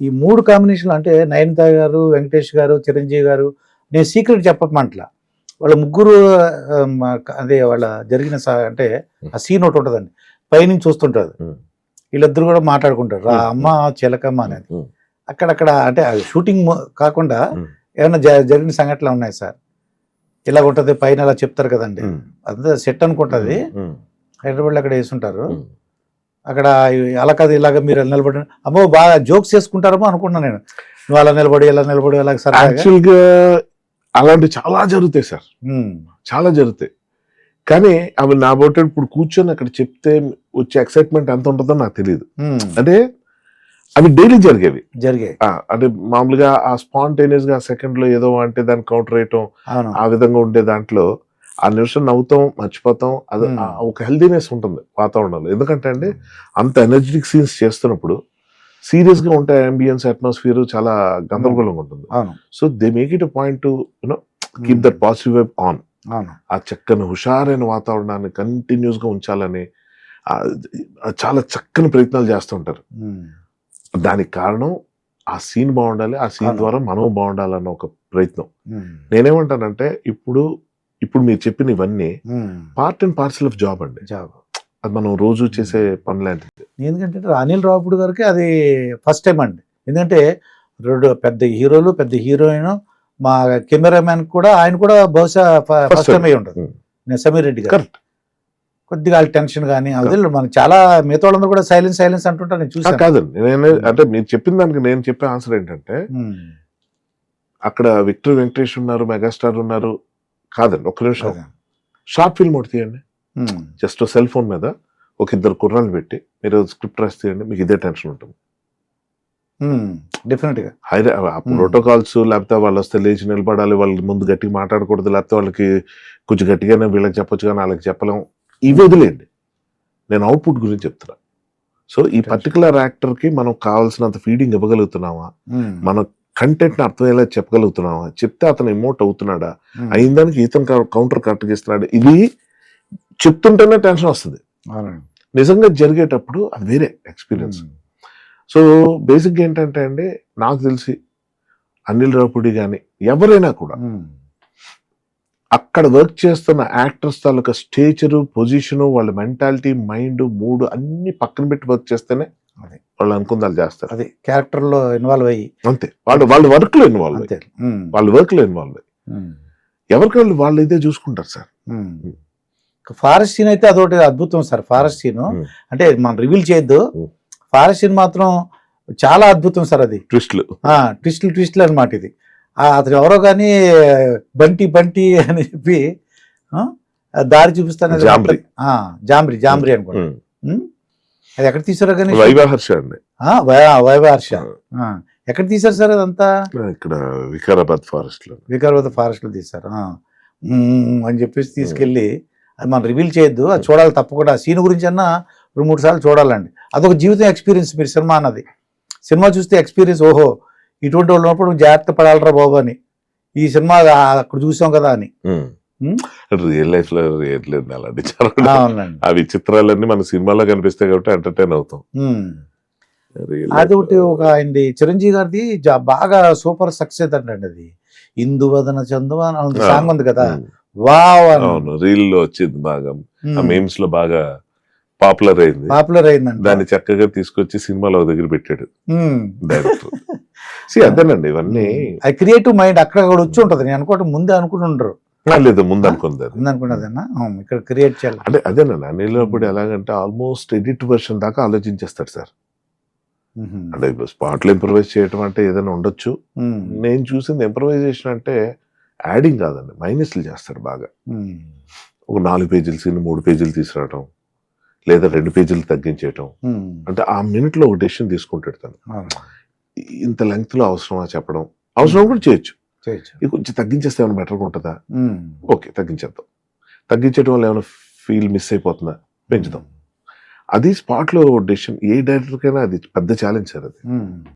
ఈ 3 కాంబినేషన్లు అంటే నయనతార గారు, వెంకటేష్ గారు, చిరంజీవి గారు, నేను సీక్రెట్ చెప్పమంటలా. వాళ్ళ ముగ్గురు అదే వాళ్ళ జరిగిన అంటే ఆ సీన్ ఒకటి ఉంటుందండి, పైనుంచి చూస్తుంటారు వీళ్ళిద్దరు కూడా మాట్లాడుకుంటారు, రా అమ్మ చిలకమ్మ అనేది. అక్కడక్కడ అంటే షూటింగ్ కాకుండా ఏమైనా జరిగిన సంఘటనలు ఉన్నాయి సార్? ఇలా ఉంటుంది పైన అలా చెప్తారు కదండి, అదే సెట్ అనుకుంటుంది, హైదరాబాద్లో అక్కడ వేసుంటారు. అక్కడ అలా కాదు ఇలాగ మీరు నిలబడి అమ్మో బాగా జోక్స్ చేసుకుంటారేమో అనుకున్నాను నేను, నువ్వు అలా నిలబడి ఇలా నిలబడి అలా. సార్ యాక్చువల్గా అలాంటివి చాలా జరుగుతాయి సార్, చాలా జరుగుతాయి. కానీ అవి నా బోటే ఇప్పుడు కూర్చొని అక్కడ చెప్తే వచ్చే ఎక్సైట్మెంట్ ఎంత ఉంటుందో నాకు తెలియదు. అంటే అవి డైలీ జరిగేవి. అంటే మామూలుగా ఆ స్పాంటేనియస్ గా సెకండ్ లో ఏదో అంటే దాన్ని కౌంటర్ వేయటం ఆ విధంగా ఉండే దాంట్లో ఆ నిమిషం నవ్వుతాం, మర్చిపోతాం. అది ఒక హెల్దీనెస్ ఉంటుంది వాతావరణంలో. ఎందుకంటే అండి అంత ఎనర్జెటిక్ సీన్స్ చేస్తున్నప్పుడు సీరియస్ గా ఉంటే అంబియన్స్ అట్మాస్ఫియర్ చాలా గందరగోళంగా ఉంటుంది. So they make it a point to you know keep that positive vibe on. ఆ చక్కని హుషారైన వాతావరణాన్ని కంటిన్యూస్ గా ఉంచాలని చాలా చక్కని ప్రయత్నాలు చేస్తుంటారు. దానికి కారణం ఆ సీన్ బాగుండాలి, ఆ సీన్ ద్వారా మనం బాగుండాలన్న ఒక ప్రయత్నం. నేనేమంటానంటే ఇప్పుడు మీరు చెప్పిన ఇవన్నీ part and parcel of job అండి. అది మనం రోజు చేసే పని లాంటిది. ఎందుకంటే అనిల్ రావుపూడి గారికి అది ఫస్ట్ టైం అండి. ఎందుకంటే పెద్ద హీరోలు, పెద్ద హీరోయిన్, మా కెమెరామ్యాన్ కూడా ఆయన కూడా బహుశా ఫస్ట్ టైం అయి ఉంటుంది. సమీర్ రెడ్డి గారు కొద్దిగా టెన్షన్ కానీ అదే మనకి చాలా మిగతా వాళ్ళందరూ కూడా సైలెన్స్ అంటుంటారు. నేను చూసాను. కాదండి, అంటే మీరు చెప్పిన దానికి నేను చెప్పే ఆన్సర్ ఏంటంటే అక్కడ విక్టర్ వెంకటేష్ ఉన్నారు, మెగాస్టార్ ఉన్నారు. కాదండి, ఒక్క నిమిషం షార్ట్ ఫిల్మ్ ఒకటి తీయండి, జస్ట్ సెల్ ఫోన్ మీద ఒక ఇద్దరు కుర్రాళ్ళు పెట్టి మీరు స్క్రిప్ట్ రాసి తీయండి, మీకు ఇదే టెన్షన్ ఉంటుంది. డెఫినెట్ గా ప్రోటోకాల్స్ లేకపోతే వాళ్ళు వస్తే లేచి నిలబడాలి, వాళ్ళకి ముందు గట్టిగా మాట్లాడకూడదు, లేకపోతే వాళ్ళకి కొంచెం గట్టిగానే వీళ్ళకి చెప్పొచ్చు కానీ వాళ్ళకి చెప్పలేం, ఇవి వదిలేండి. నేను అవుట్పుట్ గురించి చెప్తున్నా. సో ఈ పర్టికులర్ యాక్టర్ కి మనం కావాల్సినంత ఫీడింగ్ ఇవ్వగలుగుతున్నామా, మన కంటెంట్ ని అర్థమయ్యేలా చెప్పగలుగుతున్నావా, చెప్తే అతను ఎమోట్ అవుతున్నాడా, అయిన దానికి ఇతను కౌంటర్ కరెక్ట్ చేస్తున్నాడు, ఇది చెప్తుంటేనే టెన్షన్ వస్తుంది. నిజంగా జరిగేటప్పుడు అది వేరే ఎక్స్పీరియన్స్. సో బేసిక్గా ఏంటంటే అండి, నాకు తెలిసి అనిల్ రావుపూడి కానీ ఎవరైనా కూడా అక్కడ వర్క్ చేస్తున్న యాక్టర్స్ తాలూకా స్టేచరు, పొజిషను, వాళ్ళ మెంటాలిటీ, మైండ్, మూడ్ అన్ని పక్కన పెట్టి వర్క్ చేస్తేనే వాళ్ళు అనుకుందాలు చేస్తారు. అది క్యారెక్టర్ లో ఇన్వాల్వ్ అయ్యి అంతే, వాళ్ళ వర్క్ లో ఇన్వాల్వ్ అయ్యి ఎవరికి వాళ్ళు ఇదే చూసుకుంటారు సార్. ఫారెస్ట్ సీన్ అయితే అదొకటి అద్భుతం సార్. ఫారెస్ట్ సీన్ అంటే మనం రివీల్ చేయొద్దు, ఫారెస్ట్ సీన్ మాత్రం చాలా అద్భుతం సార్. అది ట్విస్ట్లు అనమాట. ఇది అతను ఎవరో కానీ బంటి అని చెప్పి దారి చూపిస్తాను. జాంబ్రీ అనుకోండి. అది ఎక్కడ తీసారో కానీ వైవహర్ష ఎక్కడ తీసారు సార్? అదంతా ఇక్కడ వికారాబాద్ ఫారెస్ట్ లో తీసారు అని చెప్పేసి తీసుకెళ్ళి, అది మనం రివీల్ చేయొద్దు, అది చూడాలి తప్పకుండా. ఆ సీన్ గురించి అన్నా 2-3 సార్లు చూడాలండి. అదొక జీవితం ఎక్స్పీరియన్స్. మీరు సినిమా అన్నది సినిమా చూస్తే ఎక్స్పీరియన్స్, ఓహో ఇటువంటి వాళ్ళు ఉన్నప్పుడు జాగ్రత్త పడాలరా బాబు అని, ఈ సినిమా అక్కడ చూసాం కదా అని. రియల్ లైఫ్ లో అలాంటి చాలా అవి చిత్రాలన్నీ మన సినిమాలో కనిపిస్తాయి కాబట్టి ఎంటర్టైన్ అవుతాం. అది ఒకటి ఒక ఆయనది చిరంజీవి గారిది బాగా సూపర్ సక్సెస్ అండి. అది ఇందువదన చందువన సాంగ్ ఉంది కదా, వావ్ రీల్ లో వచ్చింది, బాగా మీమ్స్ లో బాగా పాపులర్ అయిందండి. దాన్ని చక్కగా తీసుకొచ్చి సినిమాలో దగ్గర పెట్టాడు డైరెక్టర్. అదేనండి ఇవన్నీ క్రియేటివ్ మైండ్ అక్కడ వచ్చి ఉంటది. నేను అనుకోవటం ముందే అనుకుంటుండ్రు, లేదు ముందు అనుకున్నదేనా ఇక్కడ క్రియేట్ చేయాలి అంటే అదేనండి. అనిల్ రావుపూడి ఎలాగంటే ఆల్మోస్ట్ ఎడిట్ వర్షన్ దాకా ఆలోచించేస్తాడు సార్. అంటే స్పాట్ లో ఇంప్రవైజ్ చేయటం అంటే ఏదైనా ఉండొచ్చు. నేను చూసింది ఇంప్రవైజేషన్ అంటే యాడింగ్ కాదండి, మైనస్లు చేస్తాడు బాగా. ఒక 4 పేజీల సీన్ 3 పేజీలు తీసుకురావటం, లేదా 2 పేజీలు తగ్గించేయటం. అంటే ఆ మినిట్ లో ఒక డెసిషన్ తీసుకుంటాడు తను. ఇంత లెంగ్త్ లో అవసరమా చెప్పడం, అవసరం కూడా చేయొచ్చు, కొంచెం తగ్గించేస్తే ఏమైనా బెటర్గా ఉంటుందా, ఓకే తగ్గించేద్దాం, తగ్గించడం వల్ల ఏమైనా ఫీల్ మిస్ అయిపోతుందా, పెంచుదాం. అది స్పాట్ లో డెసిషన్. ఏ డైరెక్టర్ కైనా అది పెద్ద ఛాలెంజ్ సార్ అది.